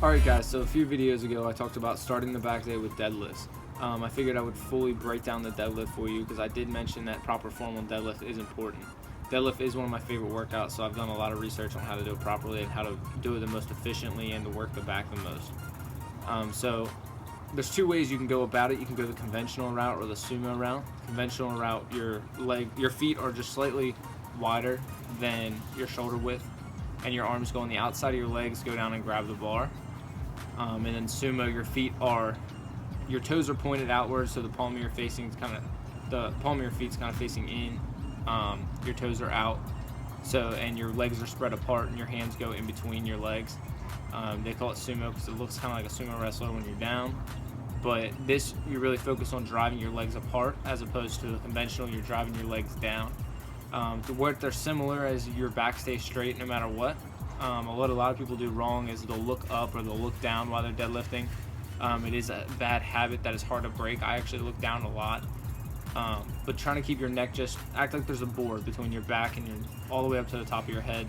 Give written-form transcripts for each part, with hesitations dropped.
Alright guys, so a few videos ago I talked about starting the back day with deadlifts. I figured I would fully break down the deadlift for you because I did mention that proper form on deadlift is important. Deadlift is one of my favorite workouts, so I've done a lot of research on how to do it properly and how to do it the most efficiently and to work the back the most. So there's two ways you can go about it. You can go the conventional route or the sumo route. Conventional route, your feet are just slightly wider than your shoulder width, and your arms go on the outside of your legs, go down and grab the bar. And then sumo, your toes are pointed outwards, so the palm of your feet's kind of facing in. Your toes are out, and your legs are spread apart, and your hands go in between your legs. They call it sumo because it looks kind of like a sumo wrestler when you're down. But this, you really focus on driving your legs apart, as opposed to the conventional, you're driving your legs down. To where they're similar as your back stays straight no matter what. What a lot of people do wrong is they'll look up or they'll look down while they're deadlifting. It is a bad habit that is hard to break. I actually look down a lot. But trying to keep your neck, just act like there's a board between your back and all the way up to the top of your head.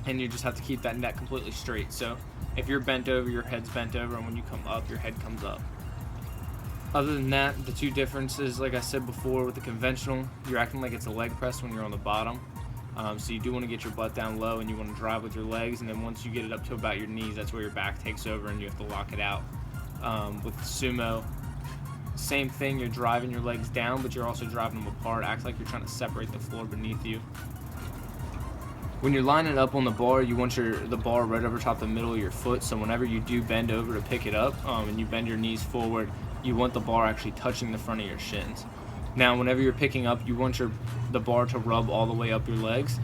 And you just have to keep that neck completely straight. So if you're bent over, your head's bent over, and when you come up, your head comes up. Other than that, the two differences, like I said before, with the conventional, you're acting like it's a leg press when you're on the bottom. So you do want to get your butt down low and you want to drive with your legs, and then once you get it up to about your knees, that's where your back takes over and you have to lock it out. With sumo, same thing, you're driving your legs down, but you're also driving them apart. Act like you're trying to separate the floor beneath you. When you're lining up on the bar, you want the bar right over top the middle of your foot, so whenever you do bend over to pick it up and you bend your knees forward, you want the bar actually touching the front of your shins. Now, whenever you're picking up, you want the bar to rub all the way up your legs,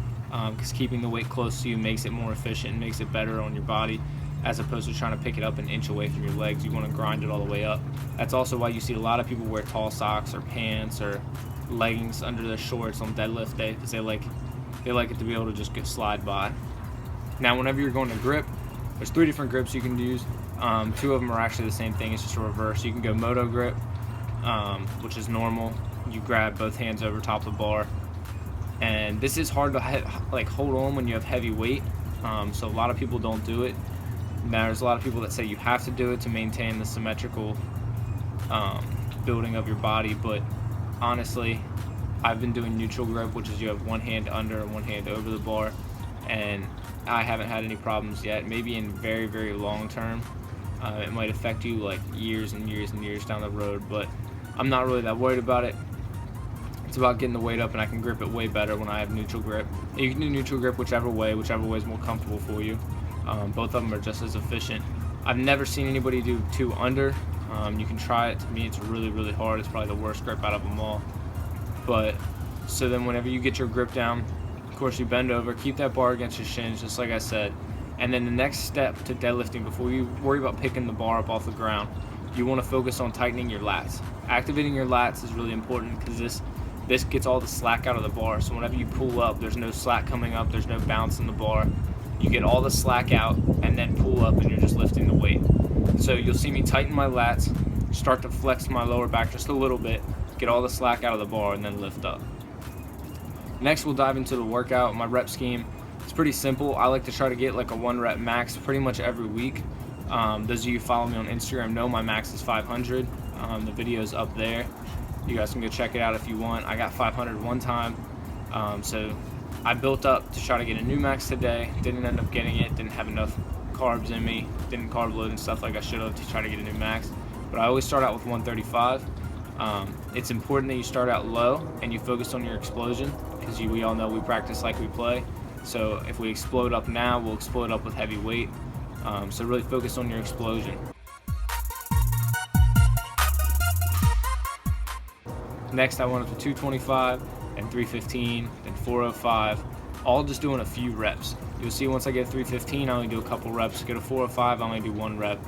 because keeping the weight close to you makes it more efficient and makes it better on your body, as opposed to trying to pick it up an inch away from your legs. You want to grind it all the way up. That's also why you see a lot of people wear tall socks or pants or leggings under their shorts on deadlift day, because they like it to be able to just slide by. Now, whenever you're going to grip, there's 3 different grips you can use. 2 of them are actually the same thing. It's just a reverse. You can go moto grip, which is normal. You grab both hands over top of the bar, and this is hard to hold on when you have heavy weight, so a lot of people don't do it. Now, there's a lot of people that say you have to do it to maintain the symmetrical building of your body, but honestly, I've been doing neutral grip, which is you have one hand under and one hand over the bar, and I haven't had any problems yet. Maybe in very, very long term, it might affect you like years and years and years down the road, but I'm not really that worried about it. It's about getting the weight up, and I can grip it way better when I have neutral grip. You can do neutral grip whichever way is more comfortable for you. Both of them are just as efficient. I've never seen anybody do 2 under. You can try it. To me, it's really, really hard. It's probably the worst grip out of them all. But so then whenever you get your grip down, of course you bend over, keep that bar against your shins, just like I said. And then the next step to deadlifting, before you worry about picking the bar up off the ground, you want to focus on tightening your lats. Activating your lats is really important because this gets all the slack out of the bar. So whenever you pull up, there's no slack coming up, there's no bounce in the bar. You get all the slack out and then pull up, and you're just lifting the weight. So you'll see me tighten my lats, start to flex my lower back just a little bit, get all the slack out of the bar, and then lift up. Next, we'll dive into the workout. My rep scheme, it's pretty simple. I like to try to get like a 1 rep max pretty much every week. Those of you who follow me on Instagram know my max is 500. The video's up there. You guys can go check it out if you want. I got 500 one time. So I built up to try to get a new max today. Didn't end up getting it. Didn't have enough carbs in me. Didn't carb load and stuff like I should have to try to get a new max. But I always start out with 135. It's important that you start out low and you focus on your explosion, because we all know we practice like we play. So if we explode up now, we'll explode up with heavy weight. So really focus on your explosion. Next, I went up to 225 and 315 and 405, all just doing a few reps. You'll see once I get 315, I only do a couple reps. Get a 405, I only do 1 rep.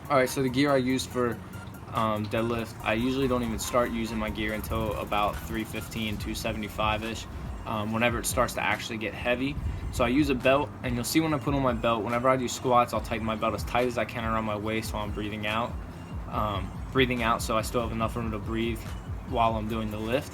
Alright, so the gear I used for deadlift, I usually don't even start using my gear until about 315, 275-ish. Whenever it starts to actually get heavy, So I use a belt, and you'll see when I put on my belt, whenever I do squats, I'll tighten my belt as tight as I can around my waist while I'm breathing out. So I still have enough room to breathe while I'm doing the lift.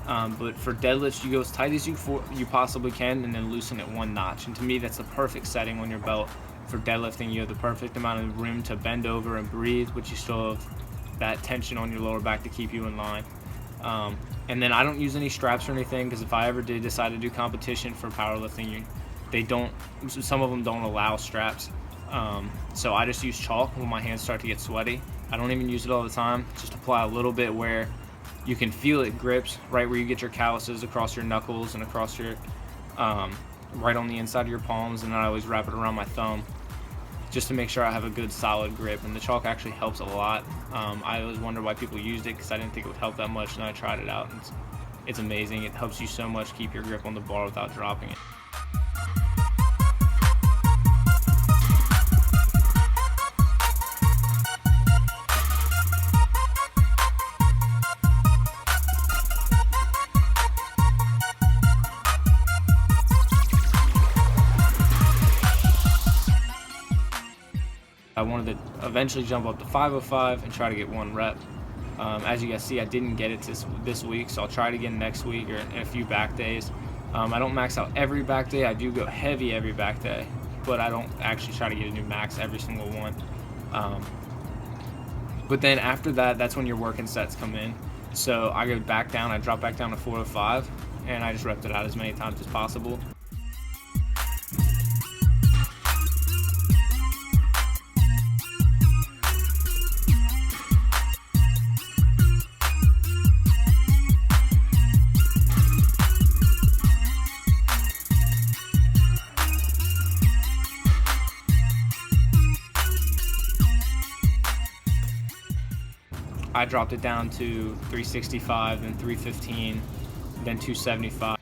But for deadlifts, you go as tight as you possibly can, and then loosen it one notch. And to me, that's the perfect setting on your belt for deadlifting. You have the perfect amount of room to bend over and breathe, but you still have that tension on your lower back to keep you in line. And then I don't use any straps or anything, because if I ever did decide to do competition for powerlifting, some of them don't allow straps. So I just use chalk when my hands start to get sweaty. I don't even use it all the time. Just apply a little bit where you can feel it grips, right where you get your calluses, across your knuckles and across your, right on the inside of your palms. And then I always wrap it around my thumb, just to make sure I have a good solid grip. And the chalk actually helps a lot. I always wonder why people used it, because I didn't think it would help that much, and I tried it out, and it's amazing. It helps you so much keep your grip on the bar without dropping it. I wanted to eventually jump up to 505 and try to get 1 rep. As you guys see, I didn't get it this week, so I'll try it again next week or in a few back days. I don't max out every back day. I do go heavy every back day, but I don't actually try to get a new max every single one. But then after that, that's when your working sets come in. So I go back down, I drop back down to 405, and I just repped it out as many times as possible. I dropped it down to 365, then 315, then 275.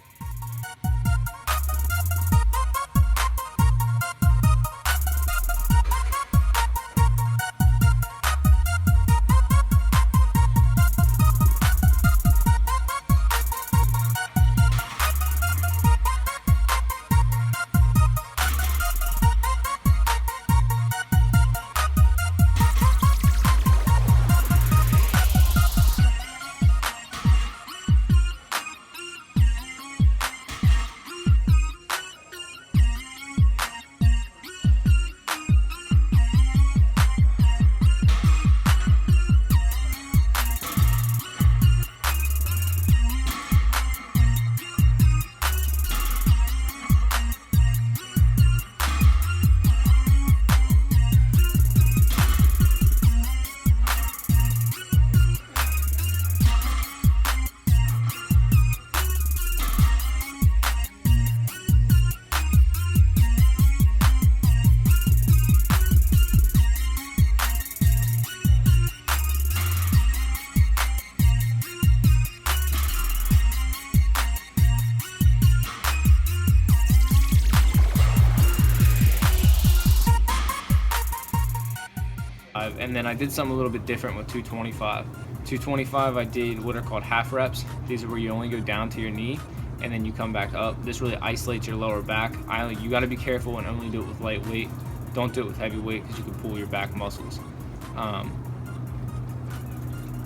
And then I did something a little bit different with 225. 225, I did what are called half reps. These are where you only go down to your knee and then you come back up. This really isolates your lower back. You got to be careful and only do it with light weight. Don't do it with heavy weight, because you can pull your back muscles.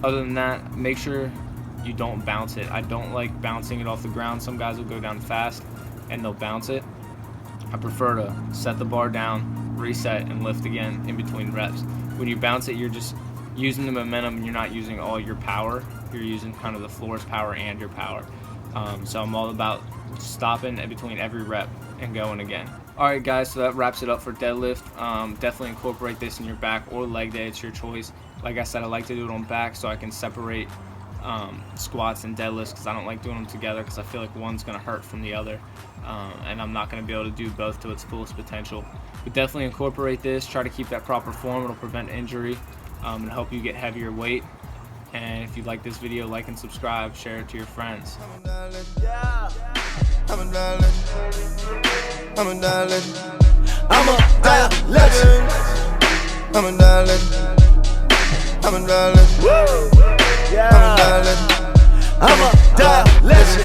Other than that, make sure you don't bounce it. I don't like bouncing it off the ground. Some guys will go down fast and they'll bounce it. I prefer to set the bar down, reset, and lift again in between reps. When you bounce it, you're just using the momentum and you're not using all your power. You're using kind of the floor's power and your power. So I'm all about stopping in between every rep and going again. Alright guys, so that wraps it up for deadlift. Definitely incorporate this in your back or leg day, it's your choice. Like I said, I like to do it on back so I can separate squats and deadlifts, because I don't like doing them together, because I feel like one's going to hurt from the other, and I'm not going to be able to do both to its fullest potential. But definitely incorporate this, try to keep that proper form. It'll prevent injury and help you get heavier weight. And if you like this video, like and subscribe, share it to your friends. I'm a deadlift. I'm a deadlift. I'm a deadlift. I'm a deadlift. I'm a deadlift. I'm a deadlift.